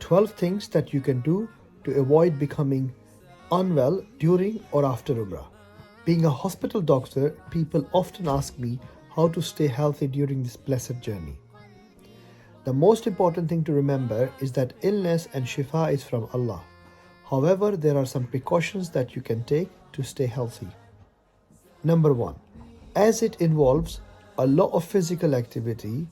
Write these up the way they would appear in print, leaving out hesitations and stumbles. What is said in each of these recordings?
12 things that you can do to avoid becoming unwell during or after Umrah. Being a hospital doctor, people often ask me how to stay healthy during this blessed journey. The most important thing to remember is that illness and shifa is from Allah. However, there are some precautions that you can take to stay healthy. Number 1. As it involves a lot of physical activity,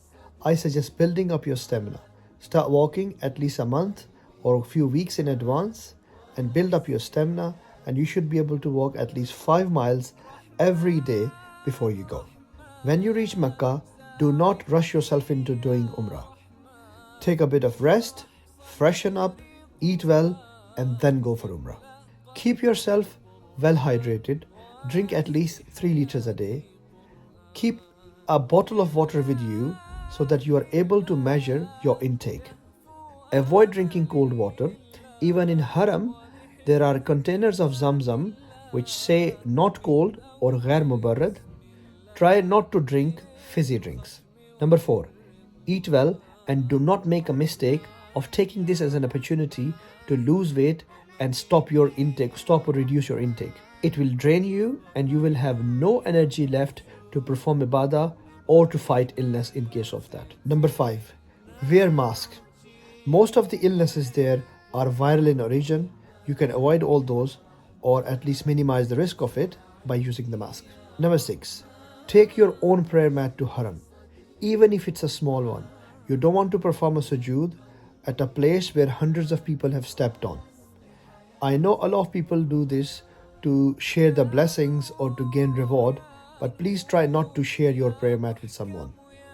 I suggest building up your stamina. Start walking at least a month or a few weeks in advance and build up your stamina, and you should be able to walk at least 5 miles every day before you go. When you reach Mecca, do not rush yourself into doing Umrah. Take a bit of rest, freshen up, eat well, and then go for Umrah. Keep yourself well hydrated. Drink at least 3 liters a day. Keep a bottle of water with you so that you are able to measure your intake. Avoid drinking cold water. Even in Haram, there are containers of Zamzam which say not cold or ghair mubarrad. Try not to drink fizzy drinks. Number 4. Eat well and do not make a mistake of taking this as an opportunity to lose weight and stop or reduce your intake. It will drain you and you will have no energy left to perform ibadah or to fight illness in case of that. Number 5. Wear mask. Most of the illnesses there are viral in origin. You can avoid all those or at least minimize the risk of it by using the mask. Number 6. Take your own prayer mat to Haram, even if it's a small one. You don't want to perform a sujood at a place where hundreds of people have stepped on. I know a lot of people do this to share the blessings or to gain reward, but please try not to share your prayer mat with someone.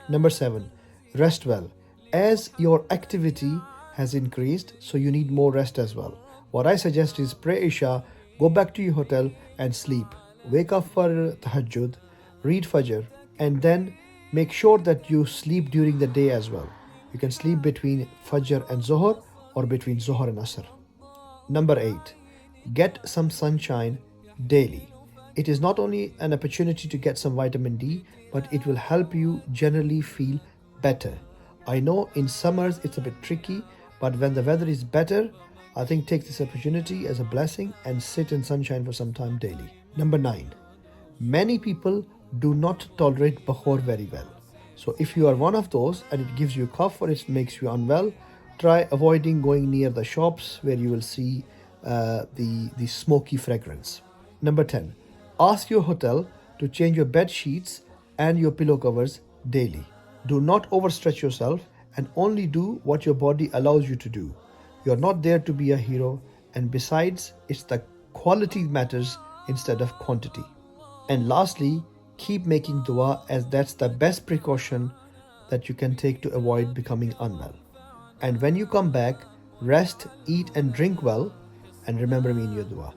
Number 7. Rest well. As your activity has increased, so you need more rest as well. What I suggest is pray Isha, go back to your hotel and sleep. Wake up for Tahajjud, read Fajr, and then make sure that you sleep during the day as well. You can sleep between Fajr and Zohar or between Zohar and Asr. Number 8. Get some sunshine daily. It is not only an opportunity to get some vitamin D, but it will help you generally feel better. I know in summers it's a bit tricky, but when the weather is better, I think take this opportunity as a blessing and sit in sunshine for some time daily. Number 9. Many people do not tolerate Bakhor very well. So if you are one of those and it gives you cough or it makes you unwell, try avoiding going near the shops where you will see the smoky fragrance. Number 10. Ask your hotel to change your bed sheets and your pillow covers daily. Do not overstretch yourself and only do what your body allows you to do. You are not there to be a hero, and besides, it's the quality matters instead of quantity. And lastly, keep making dua, as that's the best precaution that you can take to avoid becoming unwell. And when you come back, rest, eat and drink well, and remember me in your dua.